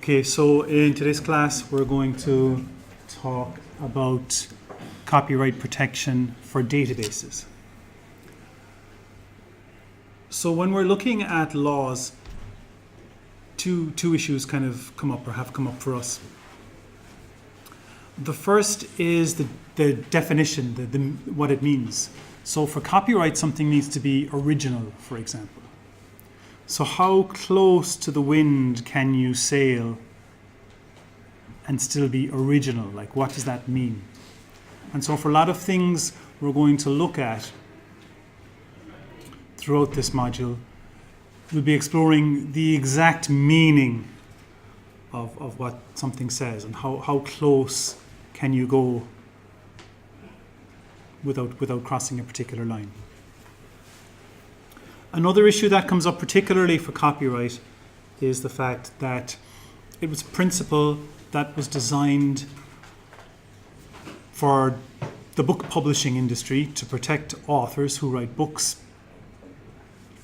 Okay, so in today's class we're going to talk about copyright protection for databases. So when we're looking at laws, two issues kind of come up or have come up for us. The first is the definition, what it means. So for copyright, something needs to be original, for example. So how close to the wind can you sail and still be original? Like, what does that mean? And so for a lot of things we're going to look at throughout this module, we'll be exploring the exact meaning of what something says and how close can you go without crossing a particular line. Another issue that comes up particularly for copyright is the fact that it was a principle that was designed for the book publishing industry to protect authors who write books.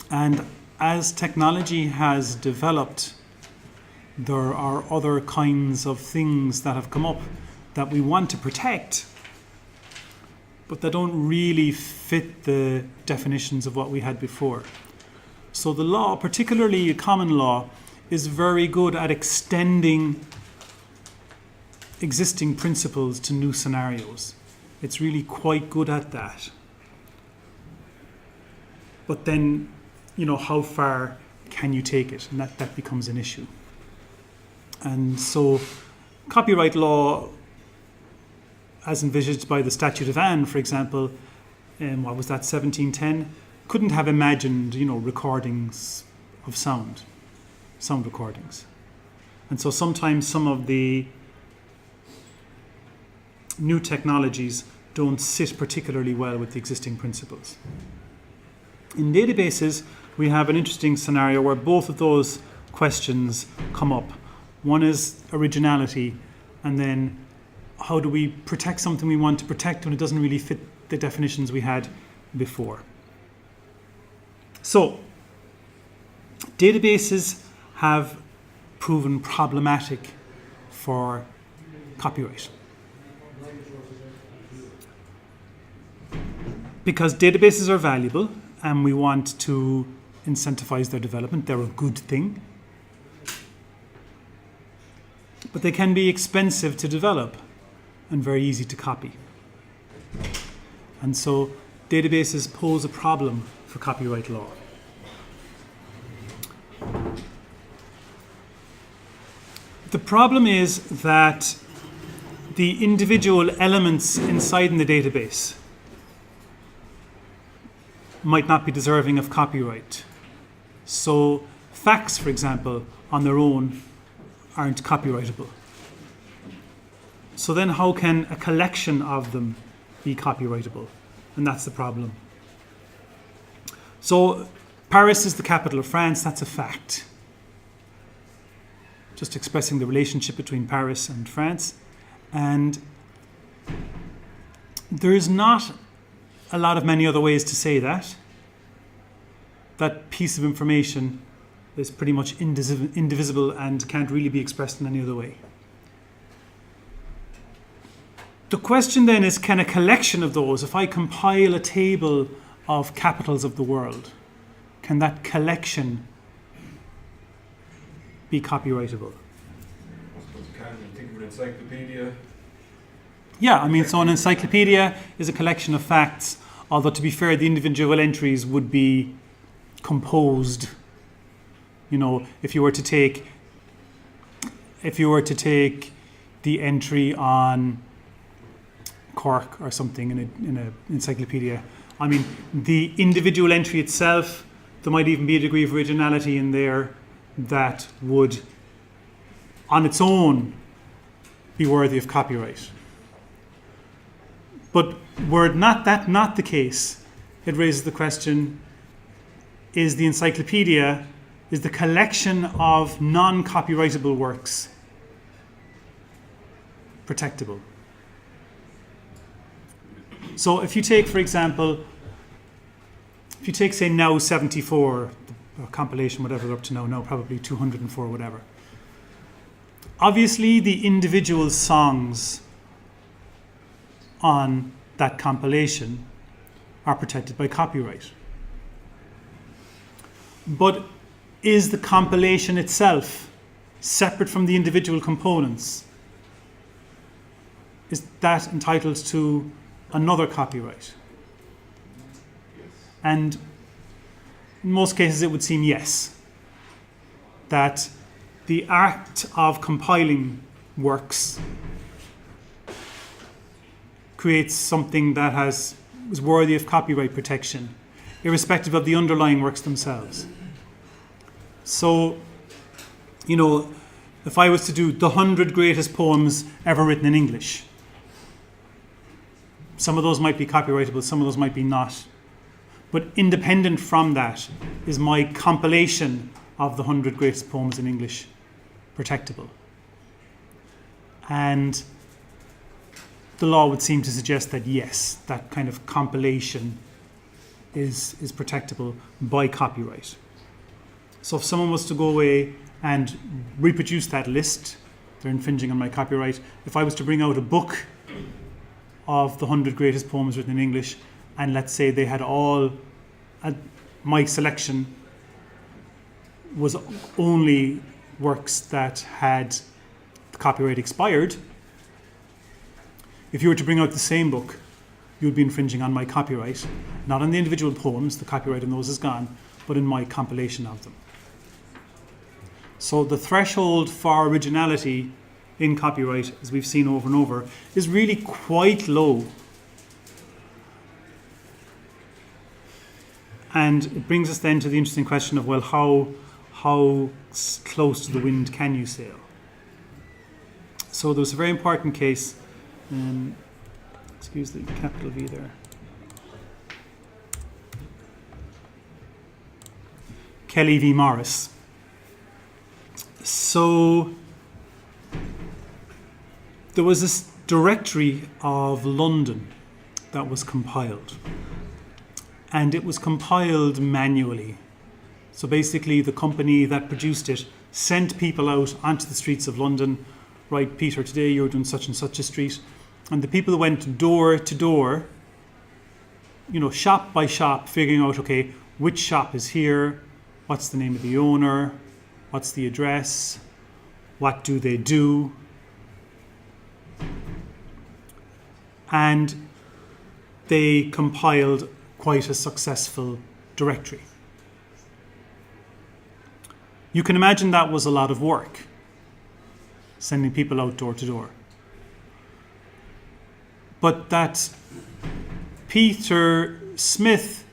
And as technology has developed, there are other kinds of things that have come up that we want to protect, but that don't really fit the definitions of what we had before. So the law, particularly common law, is very good at extending existing principles to new scenarios. It's really quite good at that. But then, how far can you take it? And that becomes an issue. And so copyright law, as envisaged by the Statute of Anne, for example, 1710, couldn't have imagined, recordings of sound recordings. And so sometimes some of the new technologies don't sit particularly well with the existing principles. In databases, we have an interesting scenario where both of those questions come up. One is originality, and then how do we protect something we want to protect when it doesn't really fit the definitions we had before? So, databases have proven problematic for copyright. Because databases are valuable and we want to incentivize their development. They're a good thing. But they can be expensive to develop and very easy to copy. And so databases pose a problem for copyright law. The problem is that the individual elements inside in the database might not be deserving of copyright. So facts, for example, on their own aren't copyrightable. So then how can a collection of them be copyrightable? And that's the problem. So Paris is the capital of France, that's a fact. Just expressing the relationship between Paris and France. And there is not a lot of many other ways to say that. That piece of information is pretty much indivisible and can't really be expressed in any other way. The question then is, can a collection of those, if I compile a table of capitals of the world, can that collection be copyrightable? Can you think of an encyclopedia? Yeah, so an encyclopedia is a collection of facts, although to be fair, the individual entries would be composed. If you were to take the entry on Cork or something in an encyclopedia, the individual entry itself, there might even be a degree of originality in there that would, on its own, be worthy of copyright. But were not the case, it raises the question, is the encyclopedia, is the collection of non-copyrightable works protectable? So if you take, for example, say now 74, or compilation, whatever, up to now probably 204, whatever. Obviously, the individual songs on that compilation are protected by copyright. But is the compilation itself separate from the individual components? Is that entitled to another copyright? And in most cases it would seem yes. That the act of compiling works creates something that is worthy of copyright protection, irrespective of the underlying works themselves. So, if I was to do the 100 greatest poems ever written in English, some of those might be copyrightable, some of those might be not. But independent from that is my compilation of the 100 greatest poems in English protectable. And the law would seem to suggest that yes, that kind of compilation is protectable by copyright. So if someone was to go away and reproduce that list, they're infringing on my copyright. If I was to bring out a book of the 100 greatest poems written in English, and let's say they had all, my selection was only works that had the copyright expired, if you were to bring out the same book, you would be infringing on my copyright, not on the individual poems, the copyright on those is gone, but in my compilation of them. So the threshold for originality in copyright, as we've seen over and over, is really quite low. And it brings us then to the interesting question of, well, how close to the wind can you sail? So there was a very important case, excuse the capital V there, Kelly v. Morris. So there was this directory of London that was compiled, and it was compiled manually. So basically the company that produced it sent people out onto the streets of London. Right, Peter, today you're doing such and such a street. And the people went door to door, shop by shop, figuring out, okay, which shop is here, what's the name of the owner, what's the address, what do they do. And they compiled quite a successful directory. You can imagine that was a lot of work, sending people out door to door. But that Peter Smith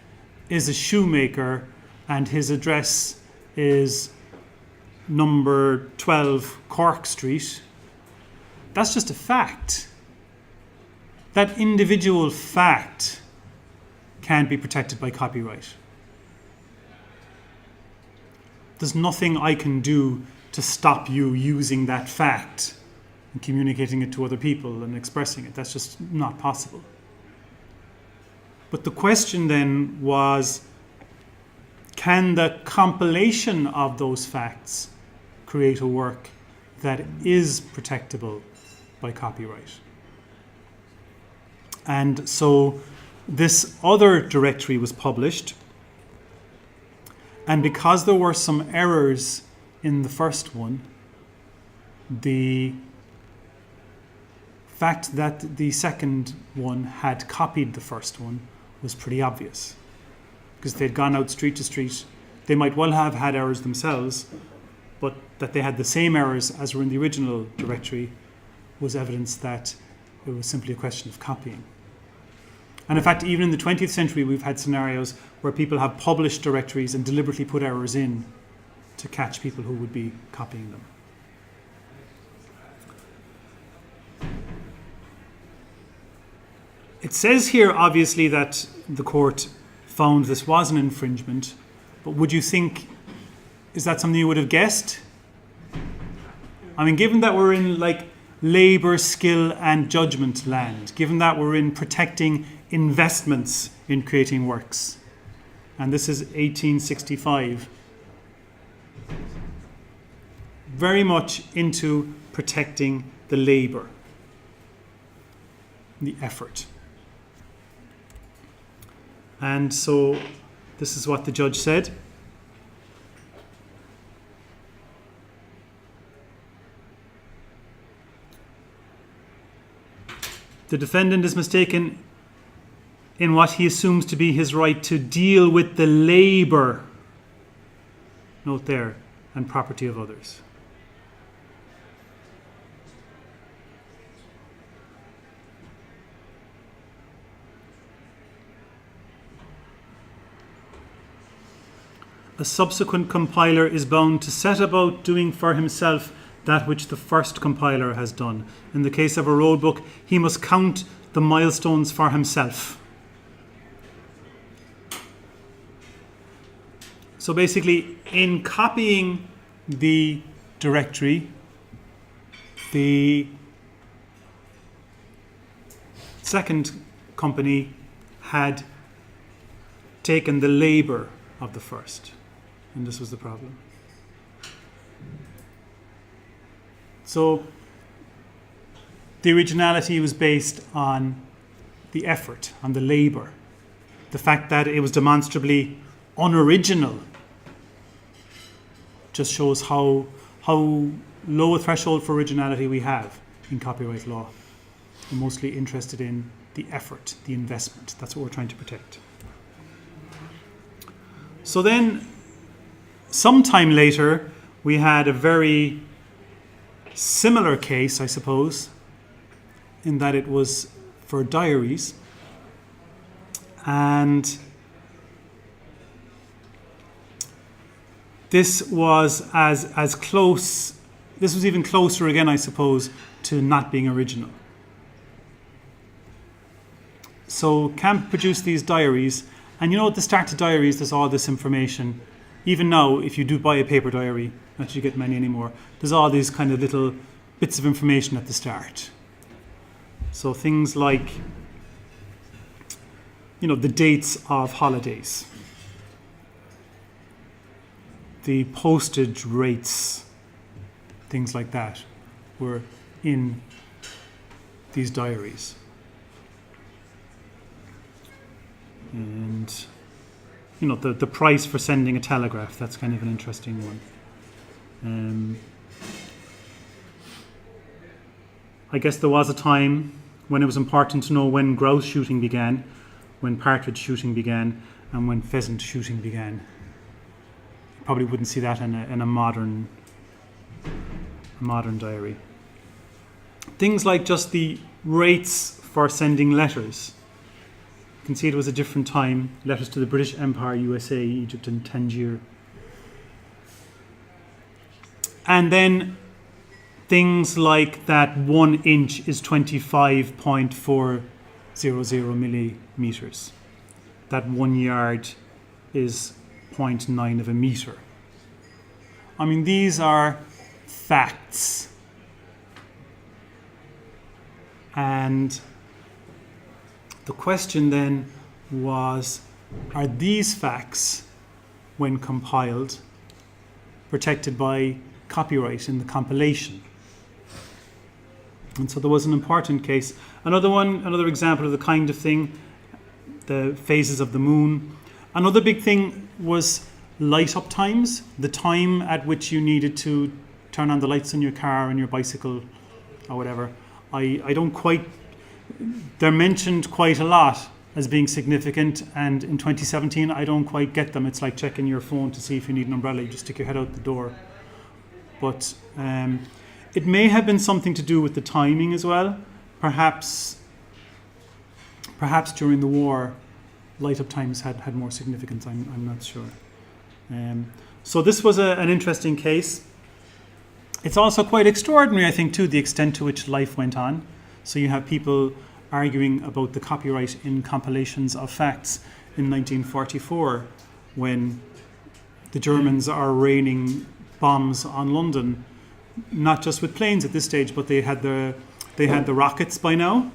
is a shoemaker and his address is number 12 Cork Street, that's just a fact. That individual fact can't be protected by copyright. There's nothing I can do to stop you using that fact and communicating it to other people and expressing it. That's just not possible. But the question then was, can the compilation of those facts create a work that is protectable by copyright? And so this other directory was published, and because there were some errors in the first one, the fact that the second one had copied the first one was pretty obvious. Because they'd gone out street to street, they might well have had errors themselves, but that they had the same errors as were in the original directory was evidence that it was simply a question of copying. And in fact, even in the 20th century, we've had scenarios where people have published directories and deliberately put errors in to catch people who would be copying them. It says here, obviously, that the court found this was an infringement, but would you think, is that something you would have guessed? I mean, given that we're in labour, skill and judgment land, given that we're in protecting investments in creating works, and this is 1865, very much into protecting the labour, the effort. And so this is what the judge said. The defendant is mistaken in what he assumes to be his right to deal with the labour, note there, and property of others. A subsequent compiler is bound to set about doing for himself that which the first compiler has done. In the case of a road book, he must count the milestones for himself. So basically, in copying the directory, the second company had taken the labour of the first. And this was the problem. So the originality was based on the effort, on the labour. The fact that it was demonstrably unoriginal just shows how low a threshold for originality we have in copyright law. We're mostly interested in the effort, the investment. That's what we're trying to protect. So then, sometime later, we had a very similar case, I suppose, in that it was for diaries. And this was as close, this was even closer again, I suppose, to not being original. So Camp produced these diaries, and you know, at the start of diaries, there's all this information. Even now, if you do buy a paper diary, not that you get many anymore, there's all these kind of little bits of information at the start. So things like, you know, the dates of holidays, the postage rates, things like that were in these diaries. And, you know, the price for sending a telegraph, that's kind of an interesting one. I guess there was a time when it was important to know when grouse shooting began, when partridge shooting began, and when pheasant shooting began. You probably wouldn't see that in a modern diary. Things like just the rates for sending letters. You can see it was a different time. Letters to the British Empire, USA, Egypt, and Tangier. And then things like that 1 inch is 25.400 millimeters. That 1 yard is 0.9 of a meter. I mean, these are facts. And the question then was, are these facts, when compiled, protected by copyright in the compilation? And so there was an important case. Another example of the kind of thing, the phases of the moon. Another big thing was light up times, the time at which you needed to turn on the lights on your car and your bicycle or whatever. I don't quite, they're mentioned quite a lot as being significant, and in 2017 I don't quite get them. It's like checking your phone to see if you need an umbrella, you just stick your head out the door. But it may have been something to do with the timing as well. Perhaps during the war, light up times had more significance. I'm not sure. So this was an interesting case. It's also quite extraordinary, I think, too, the extent to which life went on. So you have people arguing about the copyright in compilations of facts in 1944, when the Germans are raining bombs on London, not just with planes at this stage, but they had the rockets by now,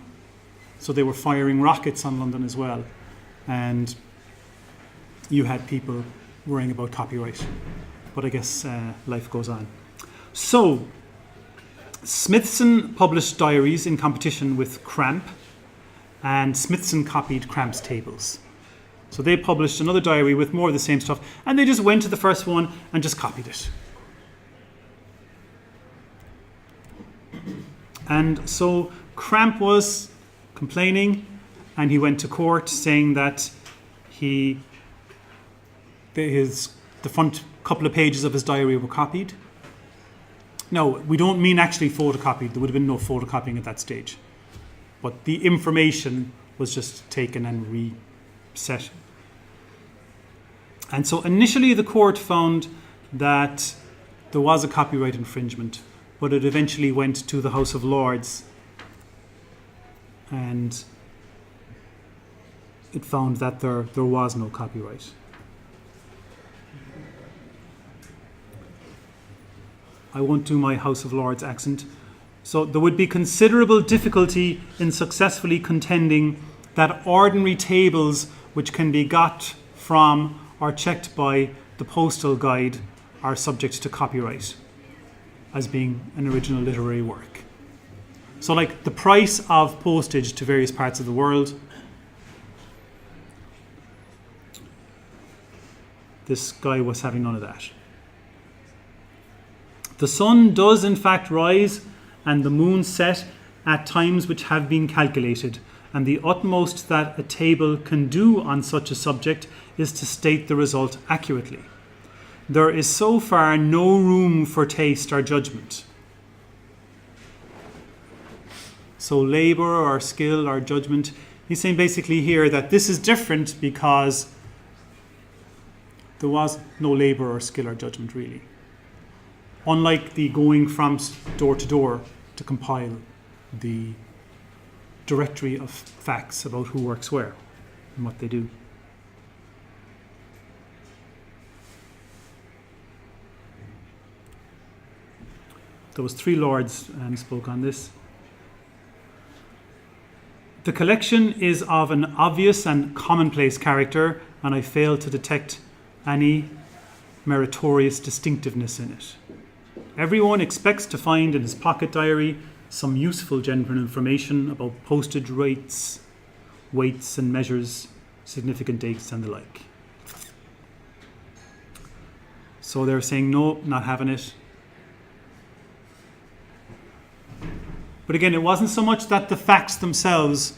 so they were firing rockets on London as well, and you had people worrying about copyright. But I guess life goes on. So, Smithson published diaries in competition with Cramp, and Smithson copied Cramp's tables. So they published another diary with more of the same stuff, and they just went to the first one and just copied it. And so Cramp was complaining, and he went to court saying that the front couple of pages of his diary were copied. No, we don't mean actually photocopied. There would have been no photocopying at that stage. But the information was just taken and reset. And so initially the court found that there was a copyright infringement, but it eventually went to the House of Lords, and it found that there was no copyright. I won't do my House of Lords accent. So there would be considerable difficulty in successfully contending that ordinary tables which can be got from or checked by the postal guide are subject to copyright as being an original literary work. So like the price of postage to various parts of the world, this guy was having none of that. The sun does in fact rise and the moon set at times which have been calculated, and the utmost that a table can do on such a subject is to state the result accurately. There is so far no room for taste or judgment. So labour or skill or judgment, he's saying basically here that this is different because there was no labour or skill or judgment really. Unlike the going from door to door to compile the directory of facts about who works where and what they do. There was 3 lords spoke on this. The collection is of an obvious and commonplace character, and I fail to detect any meritorious distinctiveness in it. Everyone expects to find in his pocket diary some useful general information about postage rates, weights and measures, significant dates and the like. So they're saying no, not having it. But again, it wasn't so much that the facts themselves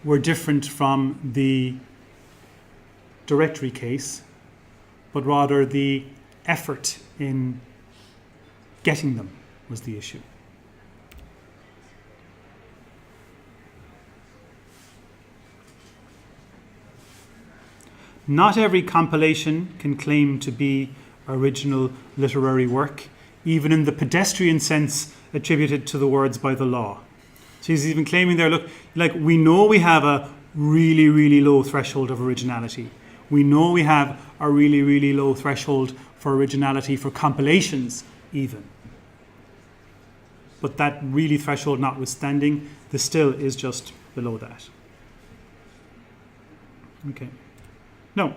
were different from the directory case, but rather the effort in getting them was the issue. Not every compilation can claim to be original literary work, even in the pedestrian sense attributed to the words by the law. So he's even claiming there, look, like we know we have a really, really low threshold of originality. We know we have a really, really low threshold for originality for compilations even. But that really threshold notwithstanding, the still is just below that. Okay. No.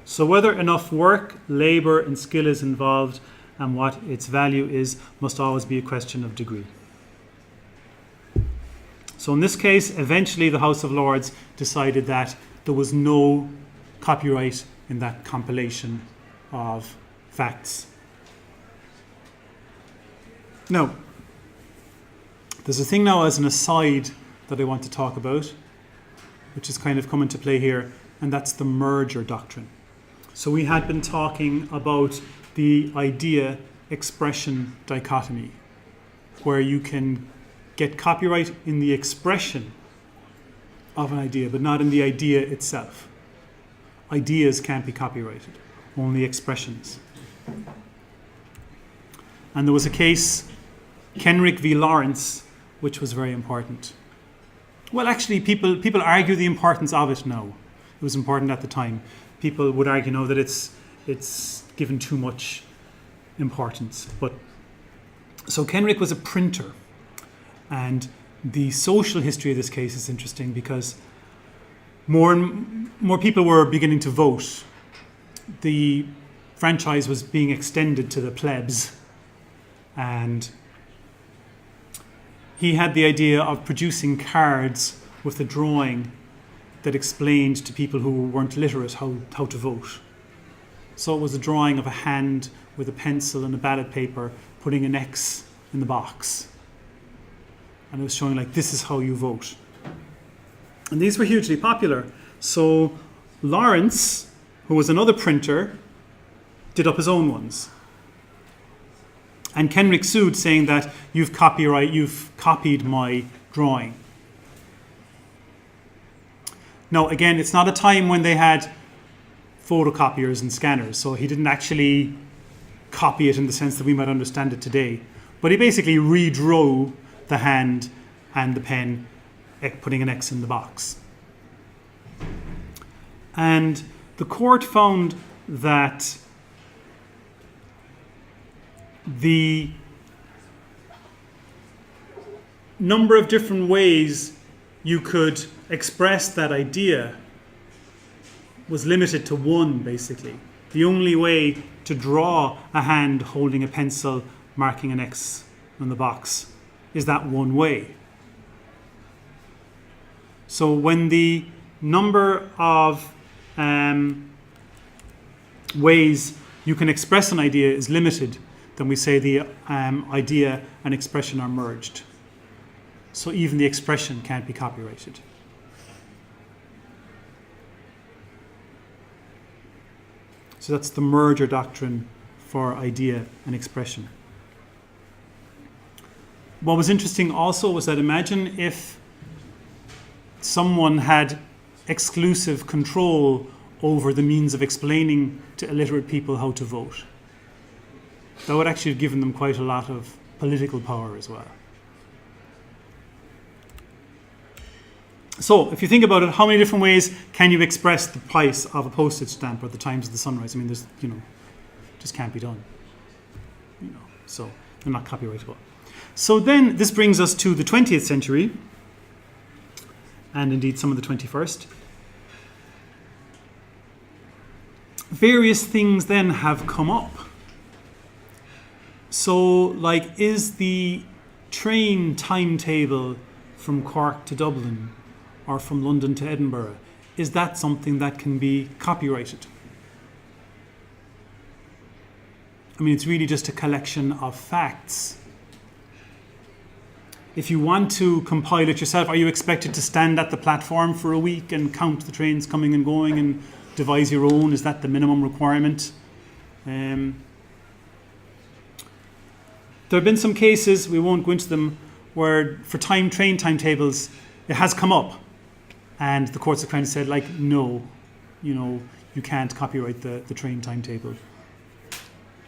So whether enough work, labour and skill is involved and what its value is must always be a question of degree. So in this case, eventually the House of Lords decided that there was no copyright in that compilation of facts. Now, there's a thing now as an aside that I want to talk about, which is kind of come into play here, and that's the merger doctrine. So we had been talking about the idea-expression dichotomy, where you can get copyright in the expression of an idea, but not in the idea itself. Ideas can't be copyrighted, only expressions. And there was a case, Kenrick v. Lawrence, which was very important. Well, actually, people argue the importance of it now. It was important at the time. People would argue now that it's given too much importance. But so Kenrick was a printer, and the social history of this case is interesting because more and more people were beginning to vote, the franchise was being extended to the plebs, and he had the idea of producing cards with a drawing that explained to people who weren't literate how to vote. So it was a drawing of a hand with a pencil and a ballot paper putting an X in the box. And it was showing like, this is how you vote. And these were hugely popular. So Lawrence, who was another printer, did up his own ones. And Kenrick sued, saying that you've copied my drawing. Now, again, it's not a time when they had photocopiers and scanners, so he didn't actually copy it in the sense that we might understand it today. But he basically redrew the hand and the pen, putting an X in the box. And the court found that the number of different ways you could express that idea was limited to one, basically. The only way to draw a hand holding a pencil marking an X on the box is that one way. So when the number of ways you can express an idea is limited, then we say the idea and expression are merged. So even the expression can't be copyrighted. So that's the merger doctrine for idea and expression. What was interesting also was that imagine if someone had exclusive control over the means of explaining to illiterate people how to vote. That would actually have given them quite a lot of political power as well. So if you think about it, how many different ways can you express the price of a postage stamp or the times of the sunrise? I mean, there's, just can't be done. So they're not copyrightable. So then this brings us to the 20th century, and indeed some of the 21st. Various things then have come up. So, like, is the train timetable from Cork to Dublin or from London to Edinburgh, is that something that can be copyrighted? I mean, it's really just a collection of facts. If you want to compile it yourself, are you expected to stand at the platform for a week and count the trains coming and going and devise your own? Is that the minimum requirement? There have been some cases, we won't go into them, where for train timetables, it has come up. And the courts have kind of said, like, no, you can't copyright the train timetable.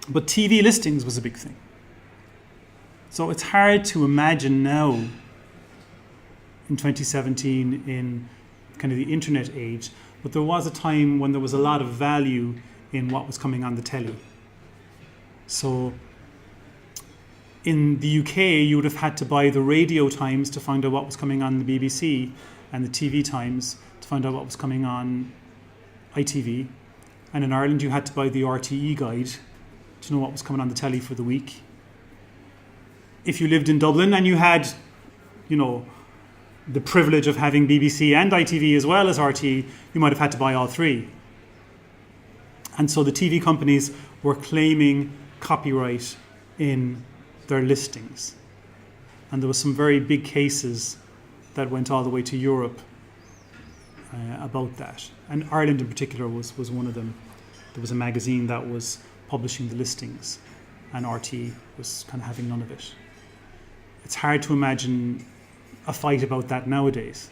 But TV listings was a big thing. So it's hard to imagine now, in 2017, in kind of the internet age, but there was a time when there was a lot of value in what was coming on the telly. So in the UK, you would have had to buy the radio times to find out what was coming on the BBC, and the TV times to find out what was coming on ITV. And in Ireland, you had to buy the RTE guide to know what was coming on the telly for the week. If you lived in Dublin and you had, the privilege of having BBC and ITV as well as RTE, you might have had to buy all three. And so the TV companies were claiming copyright in their listings. And there were some very big cases that went all the way to Europe about that. And Ireland in particular was one of them. There was a magazine that was publishing the listings, and RTE was kind of having none of it. It's hard to imagine a fight about that nowadays.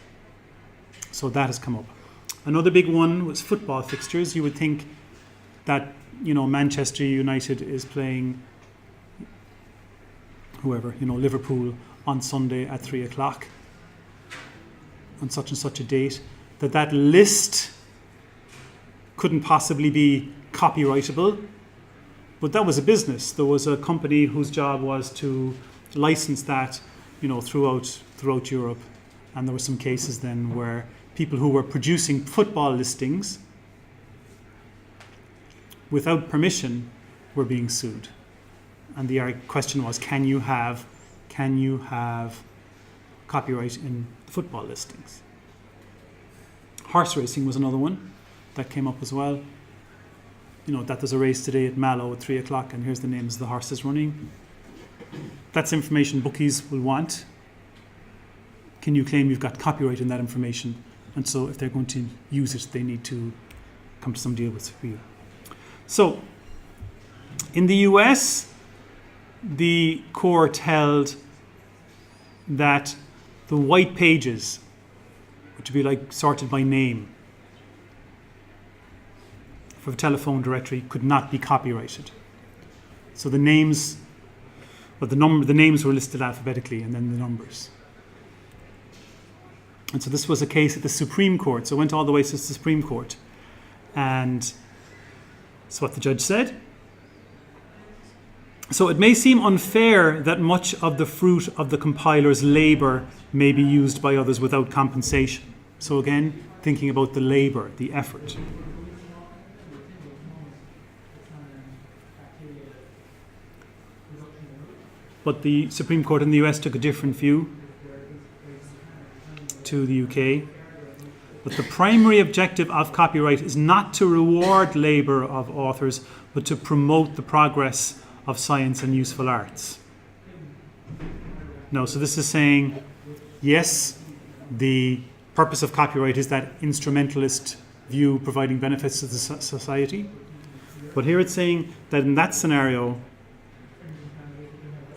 So that has come up. Another big one was football fixtures. You would think that, Manchester United is playing whoever, Liverpool on Sunday at 3:00 on such and such a date, that list couldn't possibly be copyrightable. But that was a business. There was a company whose job was to license that, throughout Europe. And there were some cases then where people who were producing football listings without permission were being sued. And the question was, can you have copyright in football listings? Horse racing was another one that came up as well. That there's a race today at Mallow at 3 o'clock and here's the names of the horses running. That's information bookies will want. Can you claim you've got copyright in that information? And so if they're going to use it, they need to come to some deal with you. So in the US, the court held that the white pages, which would be like sorted by name for a telephone directory, could not be copyrighted. So the names, the names were listed alphabetically and then the numbers. And so this was a case at the Supreme Court. So it went all the way to the Supreme Court. And so what the judge said. So it may seem unfair that much of the fruit of the compiler's labor may be used by others without compensation. So again, thinking about the labor, the effort. But the Supreme Court in the US took a different view to the UK. But the primary objective of copyright is not to reward labor of authors, but to promote the progress of science and useful arts. No, so this is saying, yes, the purpose of copyright is that instrumentalist view providing benefits to the society. But here it's saying that in that scenario,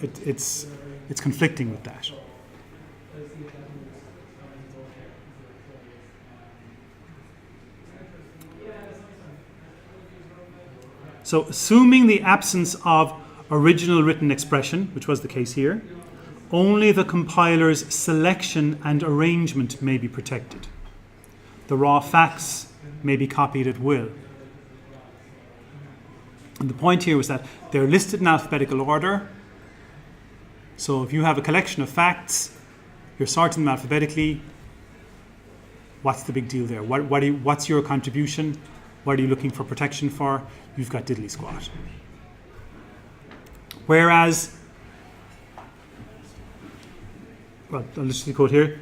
it's conflicting with that. So assuming the absence of original written expression, which was the case here, only the compiler's selection and arrangement may be protected. The raw facts may be copied at will. And the point here was that they're listed in alphabetical order. So if you have a collection of facts, you're sorting them alphabetically. What's the big deal there? What's your contribution? What are you looking for protection for? You've got diddly squat. Whereas, well, I'll just quote here.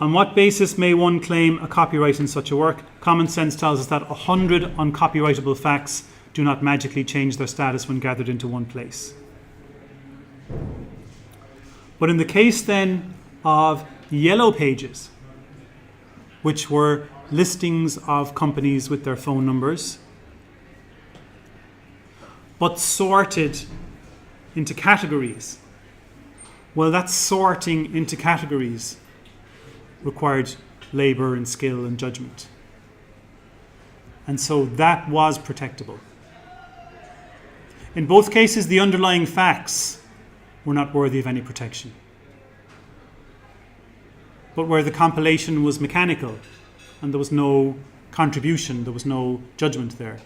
On what basis may one claim a copyright in such a work? Common sense tells us that 100 uncopyrightable facts do not magically change their status when gathered into one place. But in the case then of yellow pages, which were listings of companies with their phone numbers, but sorted into categories, well, that sorting into categories required labor and skill and judgment. And so that was protectable. In both cases, the underlying facts were not worthy of any protection. But where the compilation was mechanical and there was no contribution, there was no judgment there,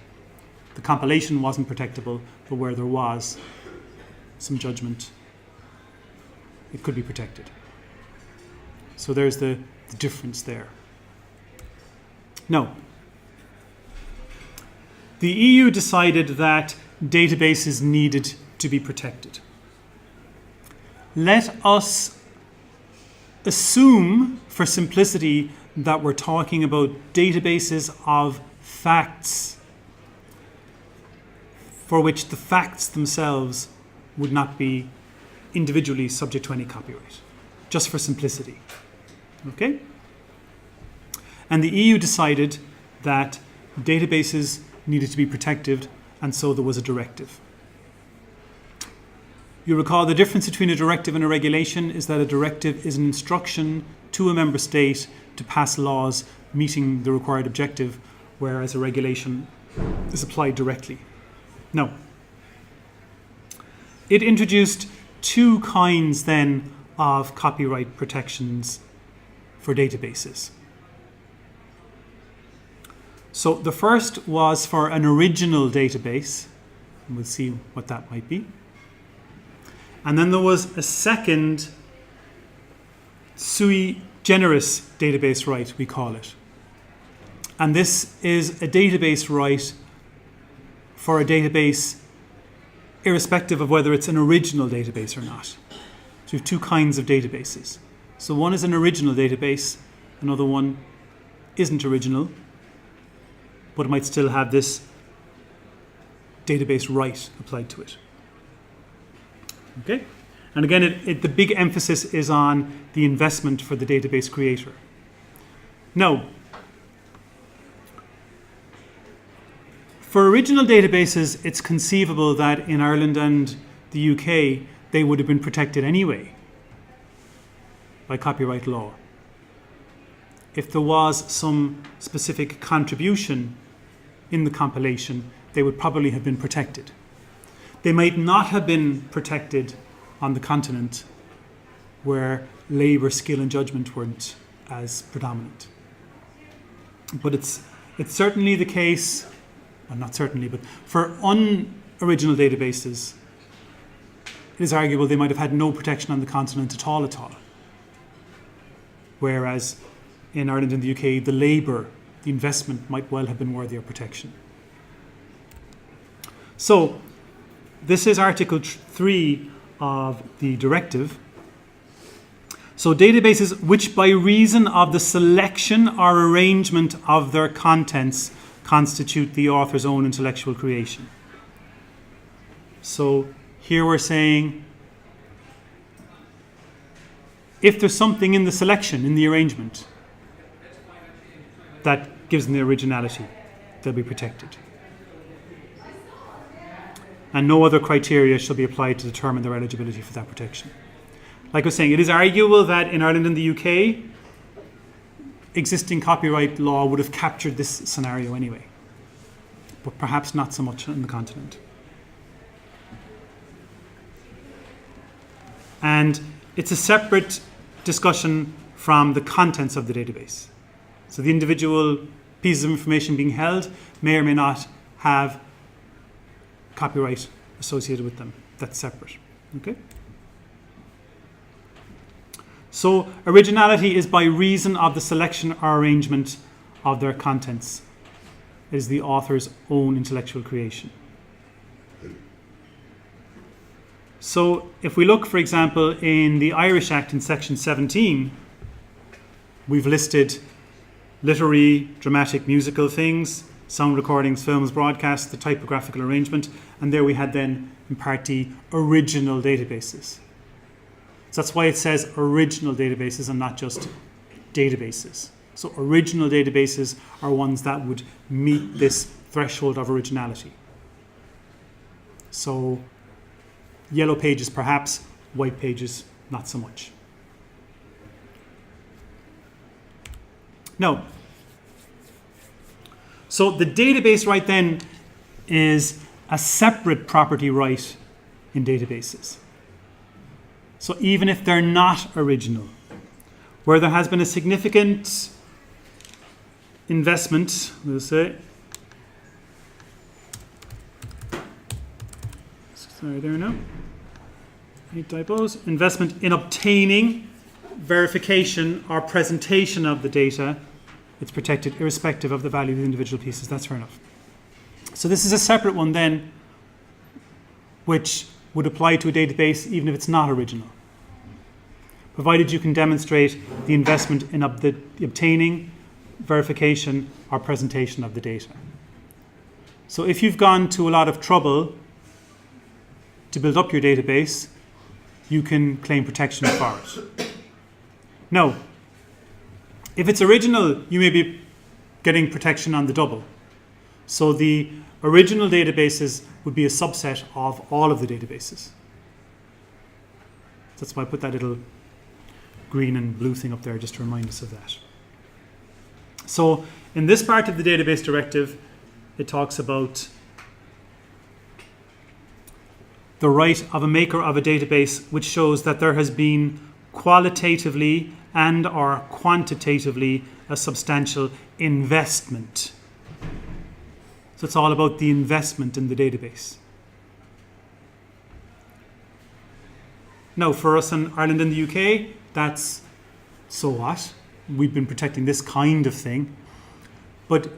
the compilation wasn't protectable, but where there was some judgment, it could be protected. So there's the difference there. No. The EU decided that databases needed to be protected. Let us assume, for simplicity, that we're talking about databases of facts for which the facts themselves would not be individually subject to any copyright, just for simplicity. Okay? And the EU decided that databases needed to be protected, and so there was a directive. You recall the difference between a directive and a regulation is that a directive is an instruction to a member state to pass laws meeting the required objective, whereas a regulation is applied directly. No. It introduced two kinds then of copyright protections for databases. So the first was for an original database, and we'll see what that might be. And then there was a second sui generis database right, we call it. And this is a database right for a database irrespective of whether it's an original database or not. So we have two kinds of databases. So one is an original database, another one isn't original, but it might still have this database right applied to it. Okay? And again, the big emphasis is on the investment for the database creator. Now, for original databases, it's conceivable that in Ireland and the UK, they would have been protected anyway by copyright law. If there was some specific contribution in the compilation, they would probably have been protected. They might not have been protected on the continent where labour, skill and judgment weren't as predominant. But it's certainly the case, well, not certainly, but for unoriginal databases, it is arguable they might have had no protection on the continent at all. Whereas in Ireland and the UK, the labour, the investment might well have been worthy of protection. So this is Article 3 of the directive. So databases which by reason of the selection or arrangement of their contents constitute the author's own intellectual creation. So here we're saying if there's something in the selection, in the arrangement, that gives them the originality, they'll be protected. And no other criteria shall be applied to determine their eligibility for that protection. Like I was saying, it is arguable that in Ireland and the UK, existing copyright law would have captured this scenario anyway, but perhaps not so much on the continent. And it's a separate discussion from the contents of the database. So the individual pieces of information being held may or may not have copyright associated with them. That's separate. Okay? So originality is by reason of the selection or arrangement of their contents. It is the author's own intellectual creation. So if we look, for example, in the Irish Act in section 17, we've listed literary, dramatic, musical things, sound recordings, films, broadcasts, the typographical arrangement, and there we had then in part D, original databases. So that's why it says original databases and not just databases. So original databases are ones that would meet this threshold of originality. So yellow pages perhaps, white pages not so much. Now, so the database right then is a separate property right in databases. So even if they're not original, where there has been a significant investment, we'll say, sorry there now, 8 typos, investment in obtaining verification or presentation of the data, it's protected irrespective of the value of the individual pieces. That's fair enough. So this is a separate one then, which would apply to a database even if it's not original, provided you can demonstrate the investment in the obtaining, verification, or presentation of the data. So if you've gone to a lot of trouble to build up your database, you can claim protection for it. Now, if it's original, you may be getting protection on the double. So the original databases would be a subset of all of the databases. That's why I put that little green and blue thing up there just to remind us of that. So in this part of the database directive, it talks about the right of a maker of a database which shows that there has been qualitatively and or quantitatively a substantial investment. So it's all about the investment in the database. Now, for us in Ireland and the UK, that's so what? We've been protecting this kind of thing. But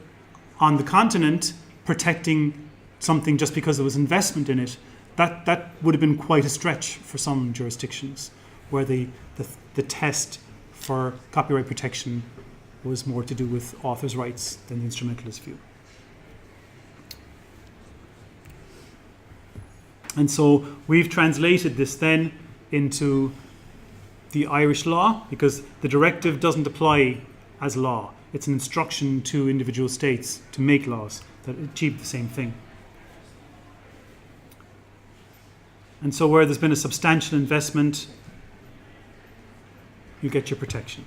on the continent, protecting something just because there was investment in it, that would have been quite a stretch for some jurisdictions, where the test for copyright protection was more to do with authors' rights than the instrumentalist view. And so we've translated this then into the Irish law, because the directive doesn't apply as law. It's an instruction to individual states to make laws that achieve the same thing. And so where there's been a substantial investment, you get your protection.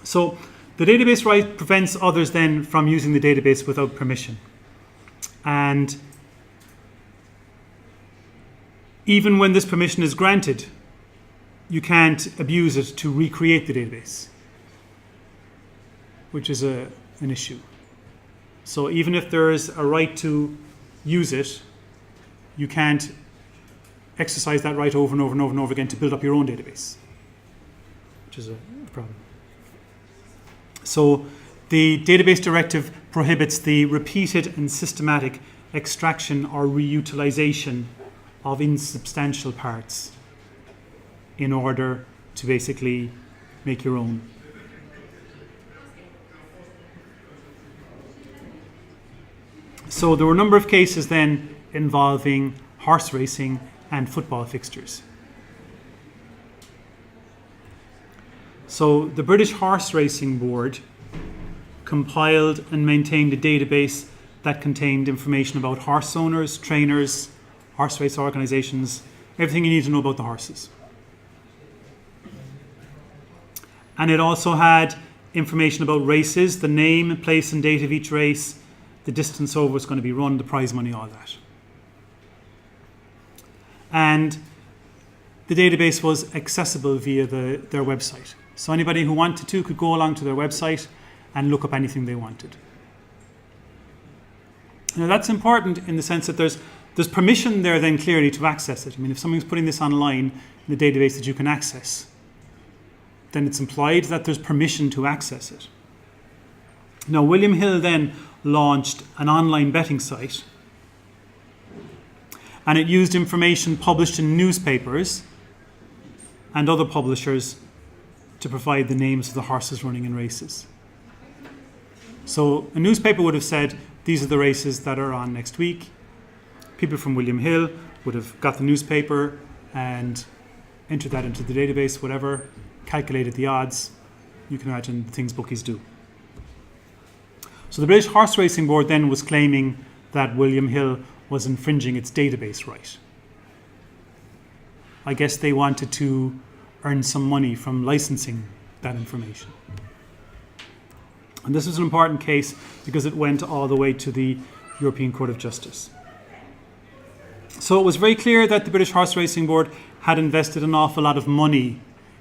So the database right prevents others then from using the database without permission. And even when this permission is granted, you can't abuse it to recreate the database, which is an issue. So even if there is a right to use it, you can't exercise that right over and over and over and over again to build up your own database, which is a problem. So the database directive prohibits the repeated and systematic extraction or reutilization of insubstantial parts in order to basically make your own. So there were a number of cases then involving horse racing and football fixtures. So the British Horse Racing Board compiled and maintained a database that contained information about horse owners, trainers, horse race organisations, everything you need to know about the horses. And it also had information about races, the name, place and date of each race, the distance over it's going to be run, the prize money, all that. And the database was accessible via their website. So anybody who wanted to could go along to their website and look up anything they wanted. Now that's important in the sense that there's permission there then clearly to access it. I mean, if somebody's putting this online in the database that you can access, then it's implied that there's permission to access it. Now, William Hill then launched an online betting site, and it used information published in newspapers and other publishers to provide the names of the horses running in races. So a newspaper would have said, these are the races that are on next week. People from William Hill would have got the newspaper and entered that into the database, whatever, calculated the odds. You can imagine the things bookies do. So the British Horse Racing Board then was claiming that William Hill was infringing its database right. I guess they wanted to earn some money from licensing that information. And this was an important case because it went all the way to the European Court of Justice. So it was very clear that the British Horse Racing Board had invested an awful lot of money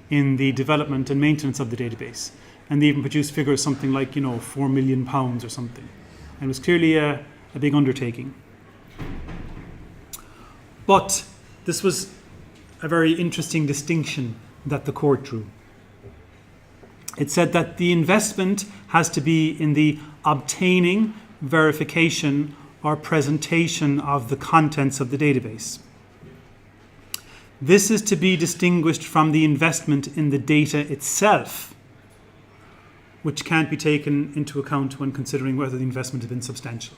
in the development and maintenance of the database. And they even produced figures something like, £4 million or something. And it was clearly a big undertaking. But this was a very interesting distinction that the court drew. It said that the investment has to be in the obtaining, verification, or presentation of the contents of the database. This is to be distinguished from the investment in the data itself, which can't be taken into account when considering whether the investment has been substantial.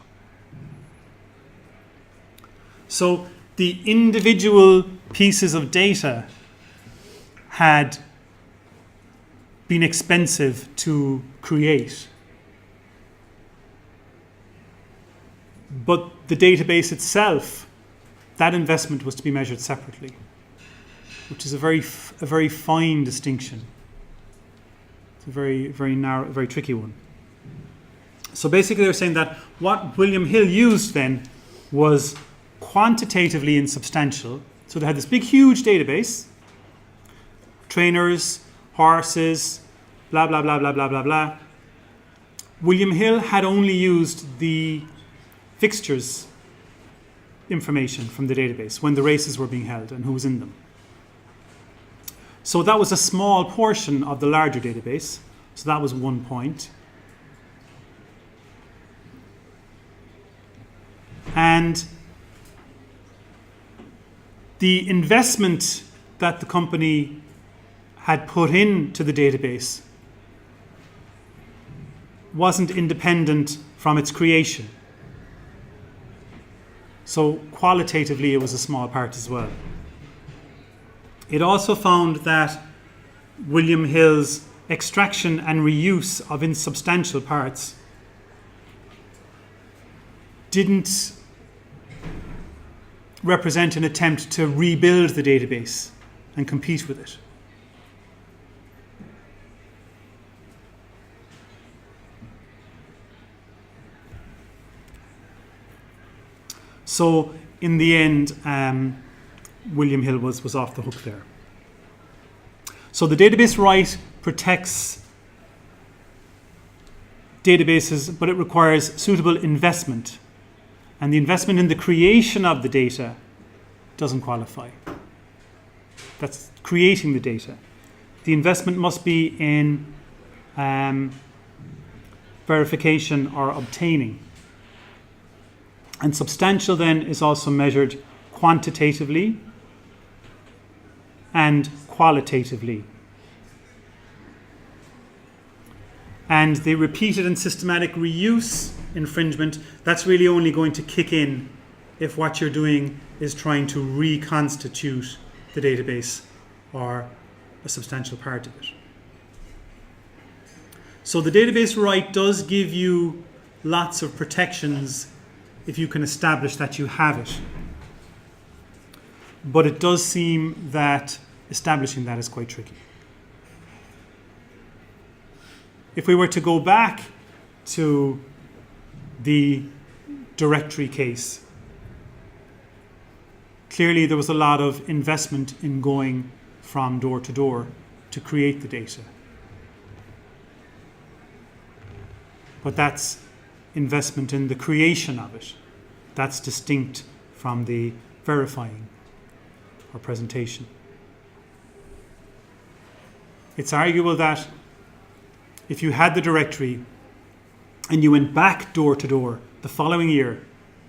So the individual pieces of data had been expensive to create, but the database itself, that investment was to be measured separately, which is a very fine distinction. It's a very narrow, very tricky one. So basically they're saying that what William Hill used then was quantitatively insubstantial. So they had this big, huge database, trainers, horses, blah, blah, blah, blah, blah, blah, blah. William Hill had only used the fixtures information from the database when the races were being held and who was in them. So that was a small portion of the larger database. So that was one point. And the investment that the company had put into the database wasn't independent from its creation. So qualitatively, it was a small part as well. It also found that William Hill's extraction and reuse of insubstantial parts didn't represent an attempt to rebuild the database and compete with it. So in the end, William Hill was off the hook there. So the database right protects databases, but it requires suitable investment. And the investment in the creation of the data doesn't qualify. That's creating the data. The investment must be in verification or obtaining. And substantial then is also measured quantitatively and qualitatively. And the repeated and systematic reuse infringement, that's really only going to kick in if what you're doing is trying to reconstitute the database or a substantial part of it. So the database right does give you lots of protections if you can establish that you have it. But it does seem that establishing that is quite tricky. If we were to go back to the directory case, clearly there was a lot of investment in going from door to door to create the data. But that's investment in the creation of it. That's distinct from the verifying or presentation. It's arguable that if you had the directory and you went back door to door the following year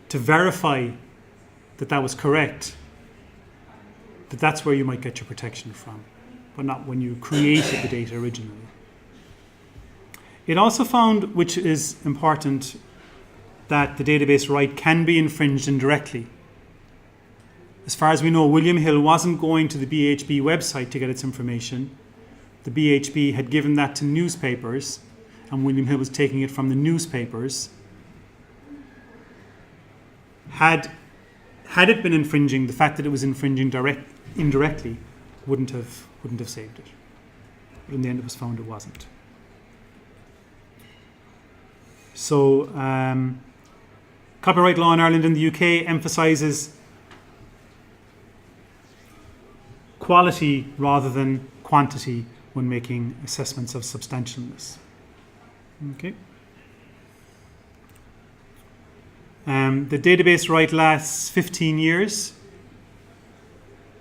to verify that that was correct, that's where you might get your protection from, but not when you created the data originally. It also found, which is important, that the database right can be infringed indirectly. As far as we know, William Hill wasn't going to the BHP website to get its information. The BHP had given that to newspapers, and William Hill was taking it from the newspapers. Had it been infringing, the fact that it was infringing indirectly wouldn't have saved it. But in the end, it was found it wasn't. So, copyright law in Ireland and the UK emphasises quality rather than quantity when making assessments of substantialness. Okay. The database right lasts 15 years,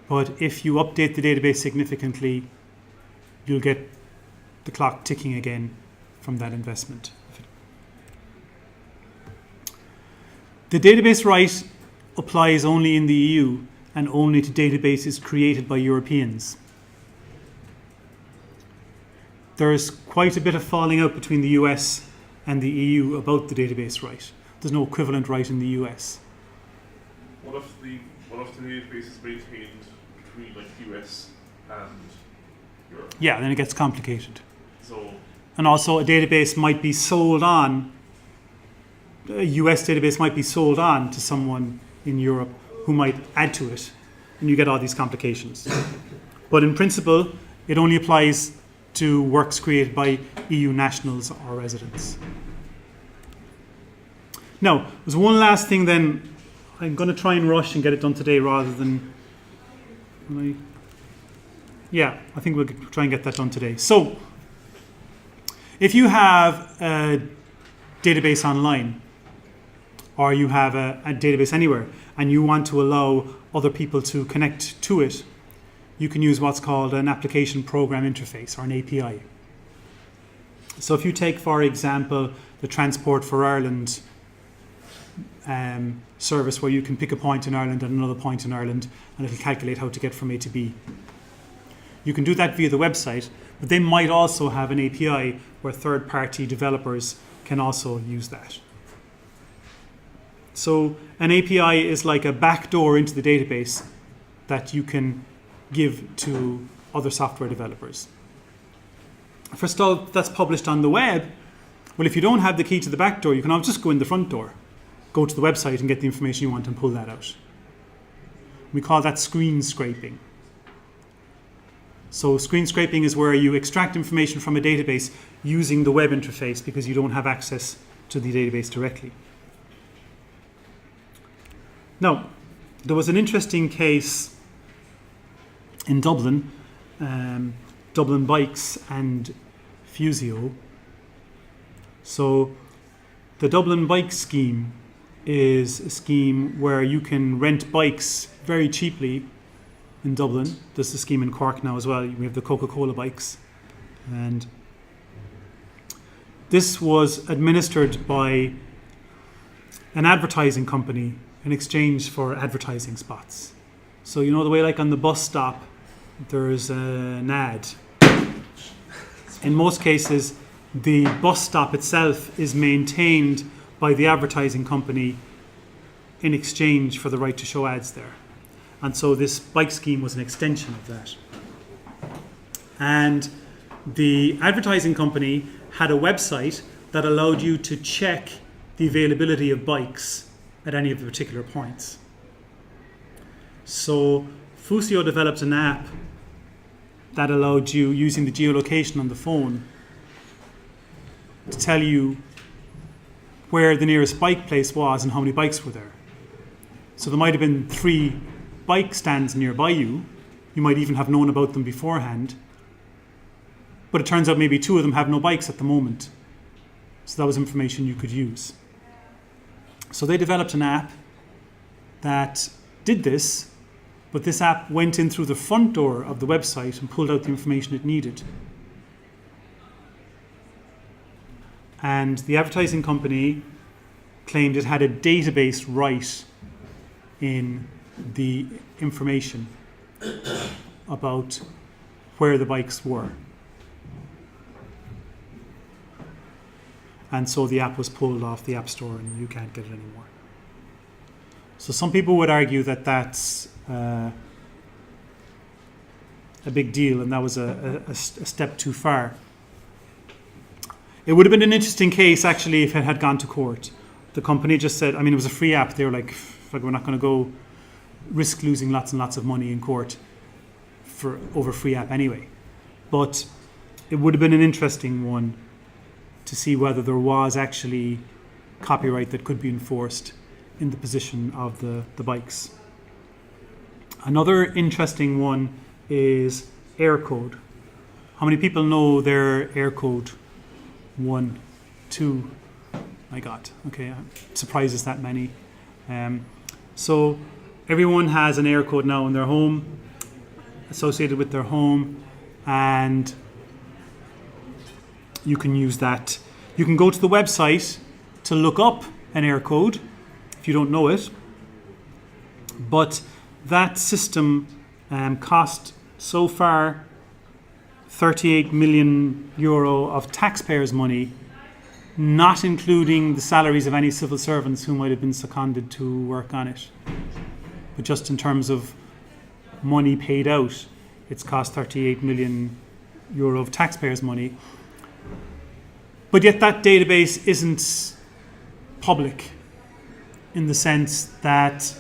but if you update the database significantly, you'll get the clock ticking again from that investment. The database right applies only in the EU and only to databases created by Europeans. There's quite a bit of falling out between the US and the EU about the database right. There's no equivalent right in the US. What if the database is maintained between like US and Europe? Yeah, then it gets complicated. So, and also a database might be sold on, a US database might be sold on to someone in Europe who might add to it, and you get all these complications. But in principle, it only applies to works created by EU nationals or residents. Now, there's one last thing then. I'm going to try and rush and get it done today rather than... I think we'll try and get that done today. So, if you have a database online, or you have a database anywhere, and you want to allow other people to connect to it, you can use what's called an application program interface, or an API. So if you take, for example, the Transport for Ireland service where you can pick a point in Ireland and another point in Ireland, and it'll calculate how to get from A to B. You can do that via the website, but they might also have an API where third-party developers can also use that. So an API is like a backdoor into the database that you can give to other software developers. For stuff that's published on the web, well, if you don't have the key to the back door, you can always just go in the front door, go to the website and get the information you want and pull that out. We call that screen scraping. So screen scraping is where you extract information from a database using the web interface because you don't have access to the database directly. Now, there was an interesting case in Dublin, Dublin Bikes and Fusio. So the Dublin Bike scheme is a scheme where you can rent bikes very cheaply in Dublin. There's the scheme in Cork now as well. We have the Coca-Cola bikes. And this was administered by an advertising company in exchange for advertising spots. So you know the way like on the bus stop there's an ad. In most cases the bus stop itself is maintained by the advertising company in exchange for the right to show ads there. And so this bike scheme was an extension of that. And the advertising company had a website that allowed you to check the availability of bikes at any of the particular points. So Fusio developed an app that allowed you, using the geolocation on the phone, to tell you where the nearest bike place was and how many bikes were there. So there might have been 3 bike stands nearby you. You might even have known about them beforehand. But it turns out maybe 2 of them have no bikes at the moment. So that was information you could use. So they developed an app that did this, but this app went in through the front door of the website and pulled out the information it needed. And the advertising company claimed it had a database right in the information about where the bikes were. And so the app was pulled off the App Store and you can't get it anymore. So some people would argue that that's a big deal and that was a step too far. It would have been an interesting case actually if it had gone to court. The company just said, I mean, it was a free app. They were like, we're not going to go risk losing lots and lots of money in court over free app anyway. But it would have been an interesting one to see whether there was actually copyright that could be enforced in the position of the bikes. Another interesting one is air code. How many people know their air code? 1, 2, my God. Okay, I'm surprised it's that many. So everyone has an air code now in their home, associated with their home, and you can use that. You can go to the website to look up an air code if you don't know it, but that system cost so far 38 million euro of taxpayers' money, not including the salaries of any civil servants who might have been seconded to work on it. But just in terms of money paid out, it's cost 38 million euro of taxpayers' money. But yet that database isn't public in the sense that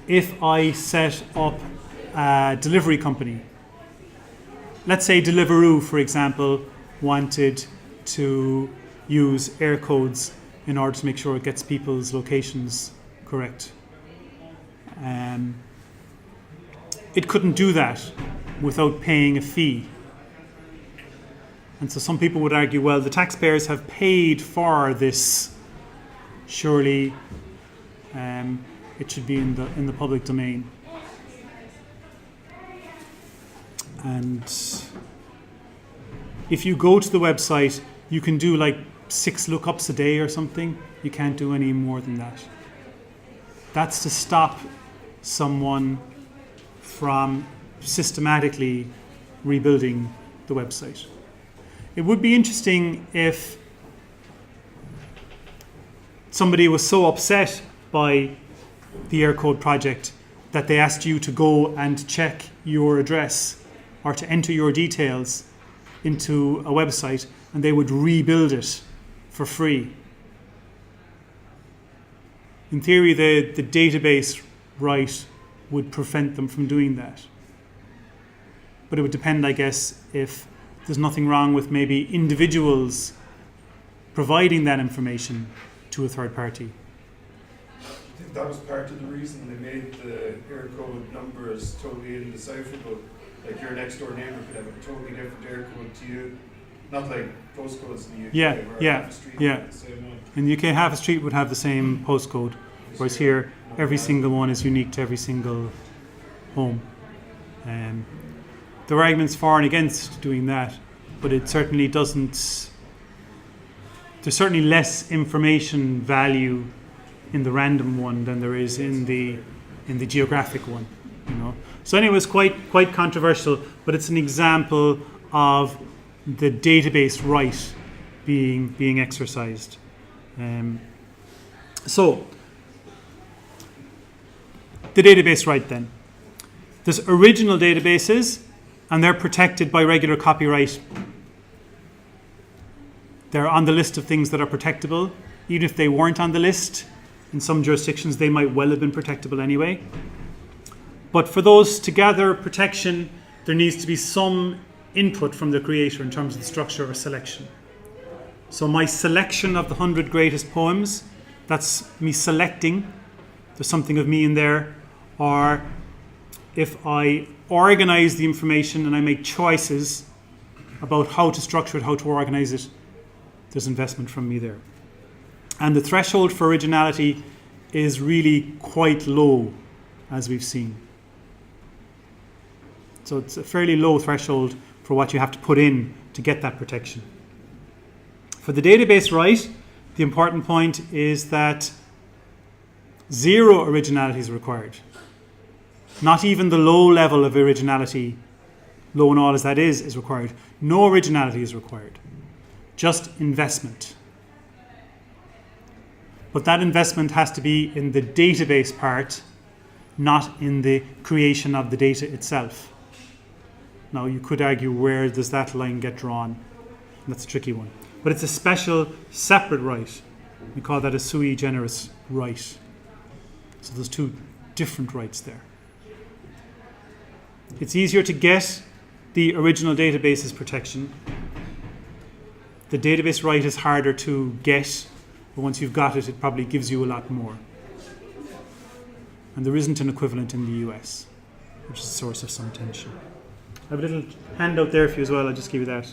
if I set up a delivery company, let's say Deliveroo, for example, wanted to use air codes in order to make sure it gets people's locations correct. It couldn't do that without paying a fee. And so some people would argue, well, the taxpayers have paid for this. Surely it should be in the public domain. And if you go to the website, you can do like 6 lookups a day or something. You can't do any more than that. That's to stop someone from systematically rebuilding the website. It would be interesting if somebody was so upset by the Aircode project that they asked you to go and check your address or to enter your details into a website and they would rebuild it for free. In theory, the database right would prevent them from doing that. But it would depend, I guess, if there's nothing wrong with maybe individuals providing that information to a third party. I think that was part of the reason they made the air code numbers totally indecipherable. Like your next door neighbour could have a totally different air code to you. Not like postcodes in the UK where half a street would have the same one. In the UK, half a street would have the same postcode, whereas here, every single one is unique to every single home. There are arguments for and against doing that, but it certainly doesn't. There's certainly less information value in the random one than there is in the geographic one. You know. So anyway, it's quite controversial, but it's an example of the database right being exercised. So the database right then. There's original databases, and they're protected by regular copyright. They're on the list of things that are protectable. Even if they weren't on the list, in some jurisdictions they might well have been protectable anyway. But for those to gather protection, there needs to be some input from the creator in terms of the structure of a selection. So my selection of the 100 greatest poems, that's me selecting. There's something of me in there. Or if I organize the information and I make choices about how to structure it, how to organize it, there's investment from me there. And the threshold for originality is really quite low, as we've seen. So it's a fairly low threshold for what you have to put in to get that protection. For the database right, the important point is that zero originality is required. Not even the low level of originality, low and all as that is required. No originality is required. Just investment. But that investment has to be in the database part, not in the creation of the data itself. Now, you could argue, where does that line get drawn? That's a tricky one. But it's a special, separate right. We call that a sui generis right. So there's two different rights there. It's easier to get the original database's protection. The database right is harder to get, but once you've got it, it probably gives you a lot more. And there isn't an equivalent in the US, which is a source of some tension. I have a little handout there for you as well. I'll just give you that.